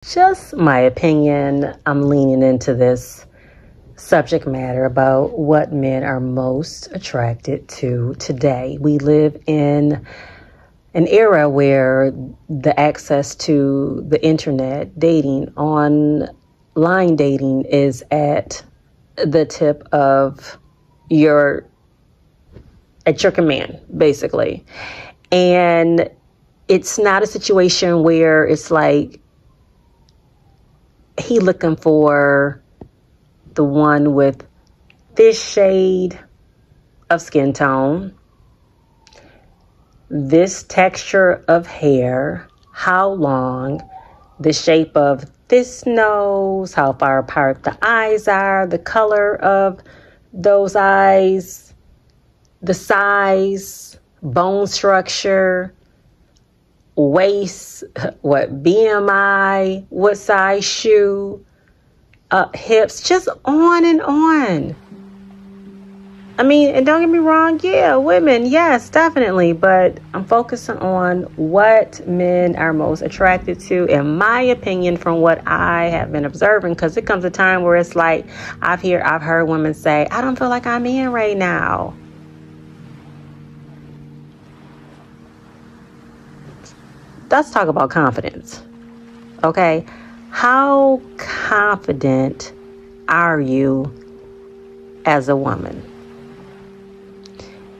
Just my opinion, I'm leaning into this subject matter about what men are most attracted to today. We live in an era where the access to the internet, dating, online dating is at the tip of at your command, basically. And it's not a situation where it's like he looking for the one with this shade of skin tone, this texture of hair, how long, the shape of this nose, how far apart the eyes are, the color of those eyes, the size, bone structure, waist, what BMI, what size shoe, hips, just on and on. I mean, and don't get me wrong, yeah, women, yes, definitely, but I'm focusing on what men are most attracted to, in my opinion, from what I have been observing, because it comes a time where it's like, I've heard women say, I don't feel like I'm in right now. Let's talk about confidence, okay? How confident are you as a woman?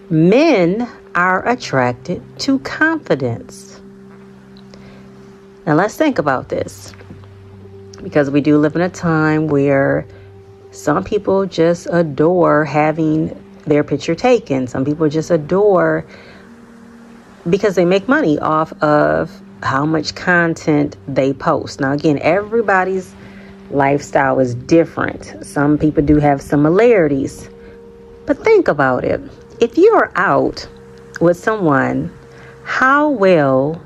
Men are attracted to confidence. Now let's think about this, because we do live in a time where some people just adore having their picture taken. Some people just adore because they make money off of how much content they post. Now, again, everybody's lifestyle is different. Some people do have similarities. But think about it. If you are out with someone, how well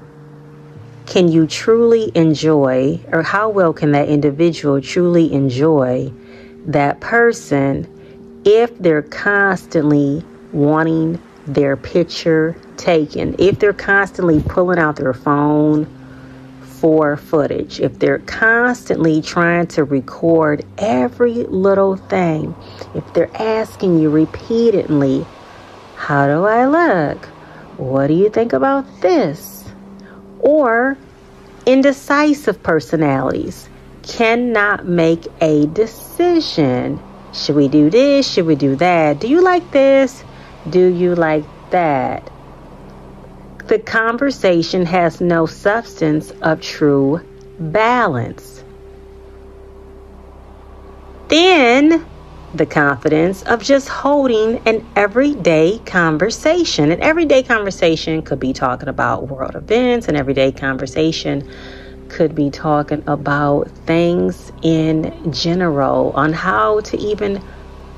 can you truly enjoy, or how well can that individual truly enjoy that person if they're constantly wanting their picture taken, if they're constantly pulling out their phone for footage, if they're constantly trying to record every little thing, if they're asking you repeatedly, how do I look? What do you think about this? Or indecisive personalities cannot make a decision. Should we do this? Should we do that? Do you like this? Do you like that? The conversation has no substance of true balance. Then the confidence of just holding an everyday conversation. An everyday conversation could be talking about world events. An everyday conversation could be talking about things in general, on how to even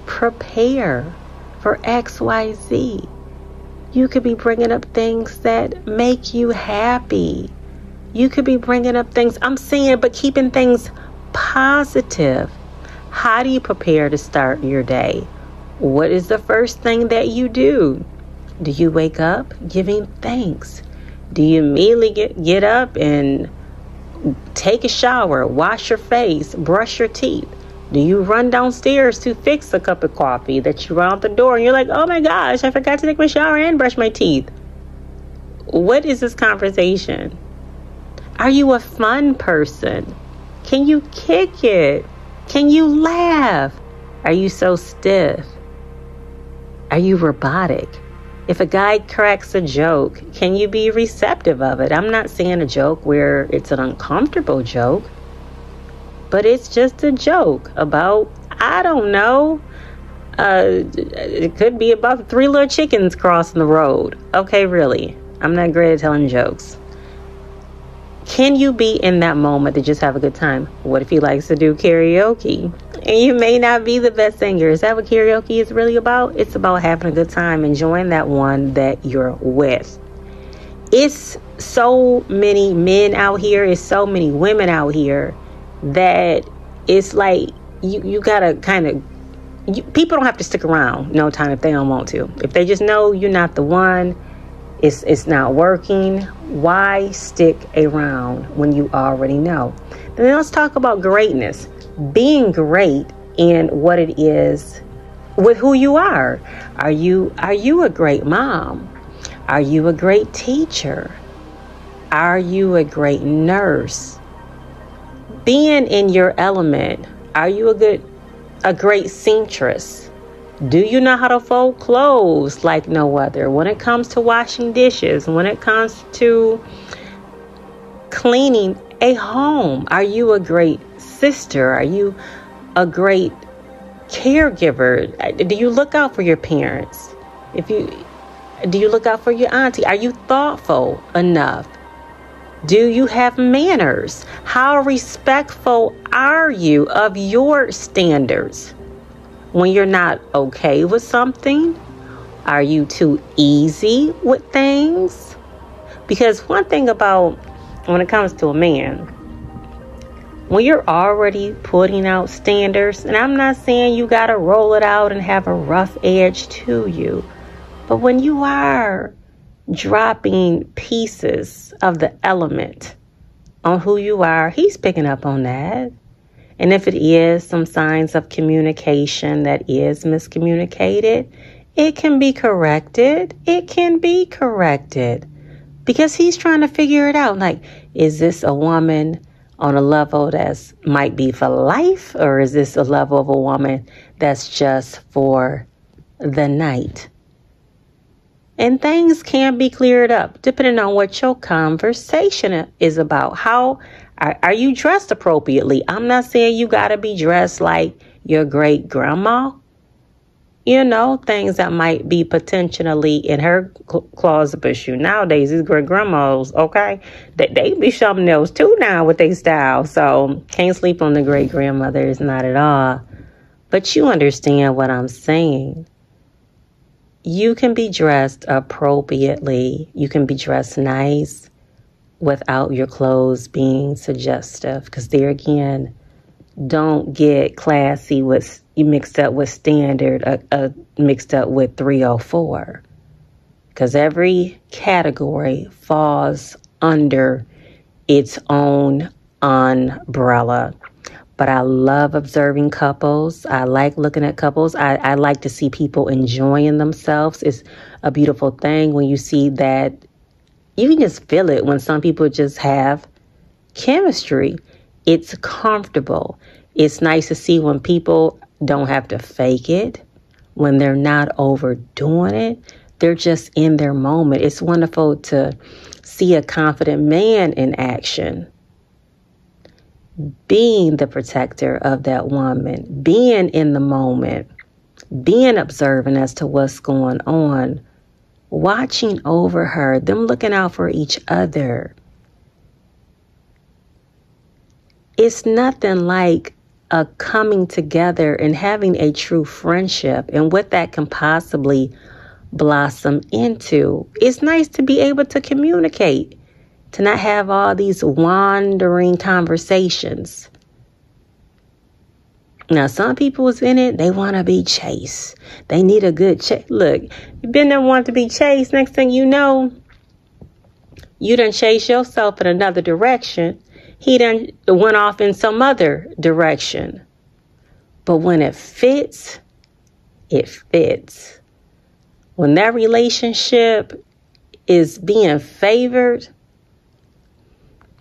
prepare for XYZ. You could be bringing up things that make you happy. You could be bringing up things, I'm saying, but keeping things positive. How do you prepare to start your day? What is the first thing that you do? Do you wake up giving thanks? Do you immediately get up and take a shower, wash your face, brush your teeth? Do you run downstairs to fix a cup of coffee that you run out the door and you're like, oh my gosh, I forgot to take my shower and brush my teeth? What is this conversation? Are you a fun person? Can you kick it? Can you laugh? Are you so stiff? Are you robotic? If a guy cracks a joke, can you be receptive of it? I'm not saying a joke where it's an uncomfortable joke, but it's just a joke about, I don't know, it could be about 3 little chickens crossing the road. Okay, really, I'm not great at telling jokes. Can you be in that moment to just have a good time? What if he likes to do karaoke? And you may not be the best singer. Is that what karaoke is really about? It's about having a good time, enjoying that one that you're with. It's so many men out here, it's so many women out here that it's like you gotta kind of, people don't have to stick around no time if they don't want to. If they just know you're not the one, it's not working, why stick around when you already know? Then let's talk about greatness. Being great in what it is with who you are. Are you a great mom? Are you a great teacher? Are you a great nurse? Being in your element. Are you a great seamstress? Do you know how to fold clothes like no other? When it comes to washing dishes, when it comes to cleaning a home, are you a great sister? Are you a great caregiver? Do you look out for your parents? Do you look out for your auntie? Are you thoughtful enough? Do you have manners? How respectful are you of your standards? When you're not okay with something, are you too easy with things? Because one thing about when it comes to a man, when you're already putting out standards, and I'm not saying you got to roll it out and have a rough edge to you, but when you are dropping pieces of the element on who you are, he's picking up on that. And if it is some signs of communication that is miscommunicated, it can be corrected. It can be corrected because he's trying to figure it out. Like, is this a woman on a level that's might be for life, or is this a level of a woman that's just for the night? And things can be cleared up depending on what your conversation is about. How are you dressed appropriately? I'm not saying you got to be dressed like your great grandma. You know, things that might be potentially in her closet. But shoot, nowadays, these great grandmas, okay, they be something else too now with their style. So can't sleep on the great grandmothers, not at all. But you understand what I'm saying. You can be dressed appropriately. You can be dressed nice without your clothes being suggestive. Because there again, don't get classy with you mixed up with standard, mixed up with 304. Because every category falls under its own umbrella. But I love observing couples. I like looking at couples. I like to see people enjoying themselves. It's a beautiful thing when you see that. You can just feel it when some people just have chemistry. It's comfortable. It's nice to see when people don't have to fake it, when they're not overdoing it. They're just in their moment. It's wonderful to see a confident man in action, being the protector of that woman, being in the moment, being observant as to what's going on, watching over her, them looking out for each other. It's nothing like a coming together and having a true friendship and what that can possibly blossom into. It's nice to be able to communicate, to not have all these wandering conversations. Now, some people's in it, they want to be chased. They need a good chase. Look, you've been there wanting to be chased. Next thing you know, you done chase yourself in another direction. He done went off in some other direction. But when it fits, it fits. When that relationship is being favored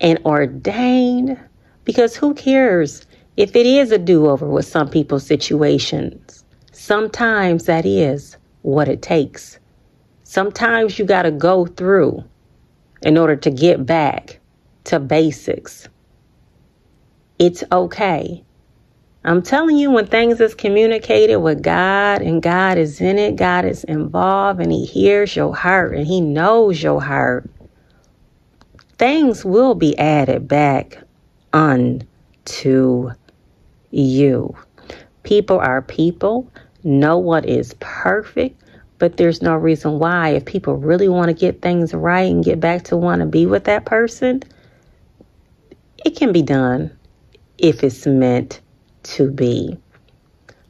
and ordained, because who cares if it is a do-over with some people's situations? Sometimes that is what it takes. Sometimes you got to go through in order to get back to basics. It's okay. I'm telling you, when things is communicated with God and God is in it, God is involved and he hears your heart and he knows your heart, things will be added back unto you. People are people. No one is perfect, but there's no reason why, if people really want to get things right and get back to want to be with that person, it can be done if it's meant to be.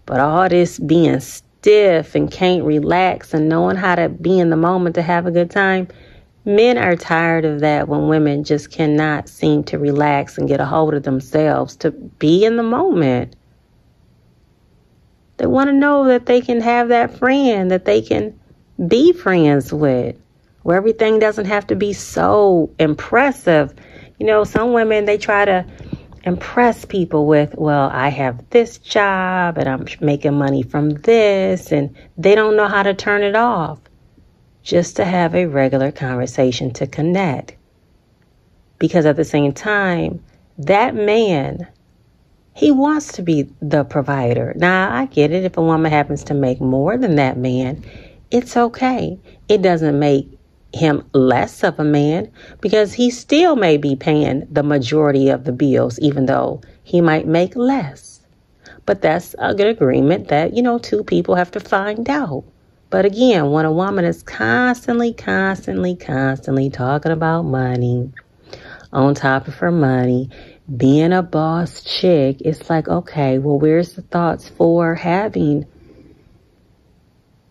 But all this being stiff and can't relax and knowing how to be in the moment to have a good time, Men are tired of that when women just cannot seem to relax and get a hold of themselves to be in the moment. They want to know that they can have that friend that they can be friends with, where everything doesn't have to be so impressive. You know, some women, they try to impress people with, well, I have this job and I'm making money from this, and they don't know how to turn it off just to have a regular conversation to connect. Because at the same time, that man, he wants to be the provider. Now, I get it. If a woman happens to make more than that man, it's okay. It doesn't make him less of a man, because he still may be paying the majority of the bills, even though he might make less. But that's a good agreement that, two people have to find out. But again, when a woman is constantly talking about money, on top of her money, being a boss chick, it's like, okay, well, where's the thoughts for having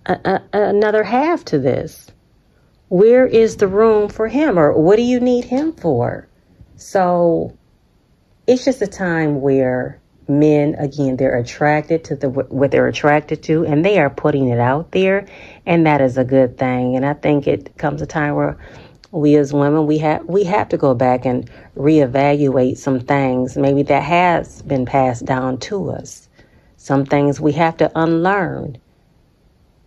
another half to this? Where is the room for him, or what do you need him for? So it's just a time where men, again, they're attracted to what they're attracted to, and they are putting it out there, and that is a good thing. And I think it comes a time where we as women, we have to go back and reevaluate some things maybe that has been passed down to us. Some things we have to unlearn.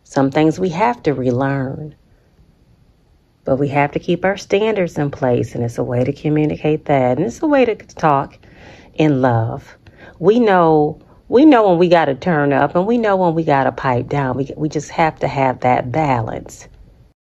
Some things we have to relearn. But we have to keep our standards in place, and it's a way to communicate that, and it's a way to talk in love. We know when we got to turn up, and we know when we got to pipe down. We just have to have that balance.